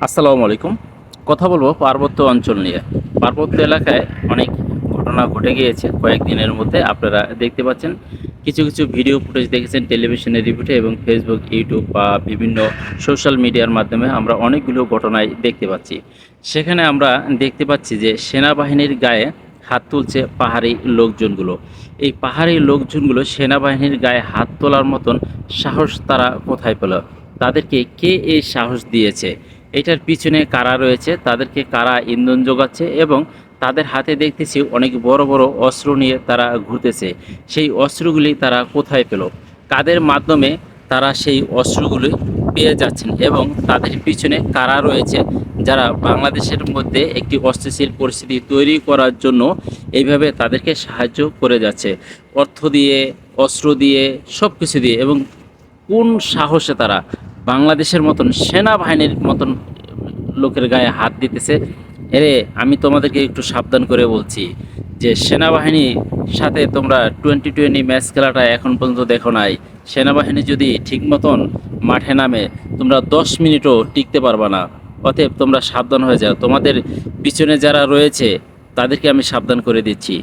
আসসালামু আলাইকুম। কথা বলবো পার্বত্য অঞ্চল নিয়ে। পার্বত্য এলাকায় অনেক ঘটনা ঘটে গিয়েছে কয়েকদিনের মধ্যে। আপনারা দেখতে পাচ্ছেন কিছু, কিছু ভিডিও ফুটেজ দেখেছেন টেলিভিশনের রিপোর্টে এবং ফেসবুক, ইউটিউব বা বিভিন্ন সোশ্যাল মিডিয়ার মাধ্যমে আমরা অনেকগুলো ঘটনাই দেখতে পাচ্ছি। সেখানে আমরা দেখতে পাচ্ছি যে সেনাবাহিনীর গায়ে হাত তুলছে পাহাড়ি লোকজনগুলো। এই পাহাড়ি লোকজনগুলো সেনাবাহিনীর গায়ে হাত তোলার মতন সাহস তারা কোথায় পেল? তাদেরকে কে এই সাহস দিয়েছে? এটার পিছনে কারা রয়েছে, তাদেরকে কারা ইন্ধন যোগাচ্ছে এবং তাদের হাতে দেখতেছি অনেক বড় বড় অস্ত্র নিয়ে তারা ঘুরতেছে। সেই অস্ত্রগুলি তারা কোথায় পেল? কাদের মাধ্যমে তারা সেই অস্ত্রগুলি পেয়ে যাচ্ছেন এবং তাদের পিছনে কারা রয়েছে যারা বাংলাদেশের মধ্যে একটি অস্থিতিশীল পরিস্থিতি তৈরি করার জন্য এইভাবে তাদেরকে সাহায্য করে যাচ্ছে, অর্থ দিয়ে, অস্ত্র দিয়ে, সব কিছু দিয়ে। এবং কোন সাহসে তারা বাংলাদেশের মতন সেনাবাহিনীর মতন লোকের গায়ে হাত দিতেছে? এরে, আমি তোমাদেরকে একটু সাবধান করে বলছি যে সেনাবাহিনীর সাথে তোমরা 2020 ম্যাচ খেলাটা এখন পর্যন্ত দেখো নাই। সেনাবাহিনী যদি ঠিক মতন মাঠে নামে, তোমরা 10 মিনিটও টিকতে পারবা না। অতএব তোমরা সাবধান হয়ে যাও। তোমাদের পিছনে যারা রয়েছে তাদেরকে আমি সাবধান করে দিচ্ছি।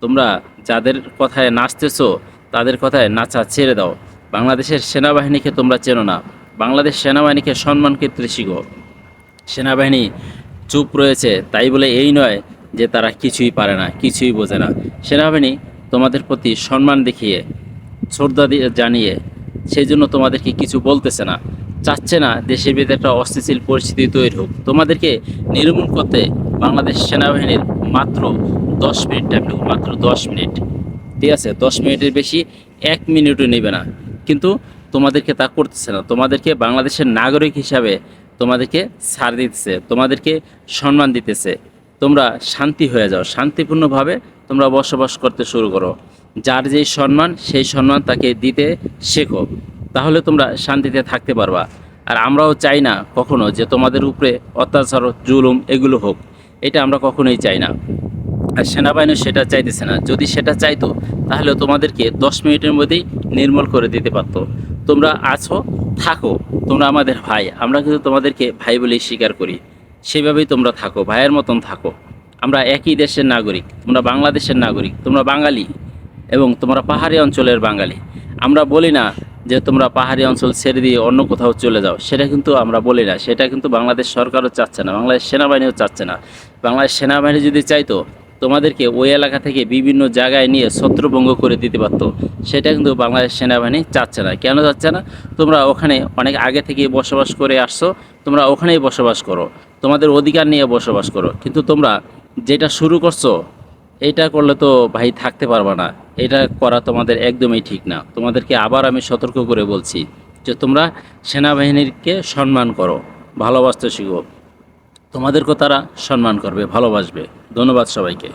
তোমরা যাদের কথায় নাচতেছো তাদের কথায় নাচা ছেড়ে দাও। বাংলাদেশের সেনাবাহিনীকে তোমরা চেনো না। বাংলাদেশ সেনাবাহিনীকে সম্মান করতে শিখো। সেনাবাহিনী চুপ রয়েছে তাই বলে এই নয় যে তারা কিছুই পারে না, কিছুই বোঝে না। সেনাবাহিনী তোমাদের প্রতি সম্মান দেখিয়ে, শ্রদ্ধা জানিয়ে সেই জন্য তোমাদেরকে কিছু বলতেছে না, চাচ্ছে না দেশের ভিতরে একটা অস্থিতিশীল পরিস্থিতি তৈরি হোক। তোমাদেরকে নির্মূল করতে বাংলাদেশ সেনাবাহিনীর মাত্র 10 মিনিট টাইম, মাত্র 10 মিনিট। ঠিক আছে, 10 মিনিটের বেশি 1 মিনিটও নেবে না। কিন্তু তোমাদেরকে তা করতেছে না। তোমাদেরকে বাংলাদেশের নাগরিক হিসাবে তোমাদেরকে ছাড় দিতেছে, তোমাদেরকে সম্মান দিতেছে। তোমরা শান্তি হয়ে যাও, শান্তিপূর্ণভাবে তোমরা বসবাস করতে শুরু করো। যার যেই সম্মান সেই সম্মান তাকে দিতে শেখো, তাহলে তোমরা শান্তিতে থাকতে পারবা। আর আমরাও চাই না কখনো যে তোমাদের উপরে অত্যাচার, জুলুম এগুলো হোক। এটা আমরা কখনোই চাই না। আর সেনাবাহিনী সেটা চাইতেছে না। যদি সেটা চাইতো তাহলে তোমাদেরকে 10 মিনিটের মধ্যেই নির্মূল করে দিতে পারতো। তোমরা আছো, থাকো, তোমরা আমাদের ভাই। আমরা কিন্তু তোমাদেরকে ভাই বলেই স্বীকার করি। সেভাবেই তোমরা থাকো, ভাইয়ের মতন থাকো। আমরা একই দেশের নাগরিক, তোমরা বাংলাদেশের নাগরিক, তোমরা বাঙালি এবং তোমরা পাহাড়ি অঞ্চলের বাঙালি। আমরা বলি না যে তোমরা পাহাড়ি অঞ্চল ছেড়ে দিয়ে অন্য কোথাও চলে যাও, সেটা কিন্তু আমরা বলি না। সেটা কিন্তু বাংলাদেশ সরকারও চাচ্ছে না, বাংলাদেশ সেনাবাহিনীও চাচ্ছে না। বাংলাদেশ সেনাবাহিনী যদি চাইতো তোমাদেরকে ওই এলাকা থেকে বিভিন্ন জায়গায় নিয়ে ছত্রভঙ্গ করে দিতে পারতো। সেটা কিন্তু বাংলাদেশ সেনাবাহিনী চাচ্ছে না। কেন চাচ্ছে না? তোমরা ওখানে অনেক আগে থেকে বসবাস করে আসছো, তোমরা ওখানেই বসবাস করো, তোমাদের অধিকার নিয়ে বসবাস করো। কিন্তু তোমরা যেটা শুরু করছো, এইটা করলে তো ভাই থাকতে পারবা না। এটা করা তোমাদের একদমই ঠিক না। তোমাদেরকে আবার আমি সতর্ক করে বলছি যে তোমরা সেনাবাহিনীকে সম্মান করো, ভালোবাসতে শিখো। তোমাদেরকেও তারা সম্মান করবে, ভালোবাসবে। ধন্যবাদ সবাইকে।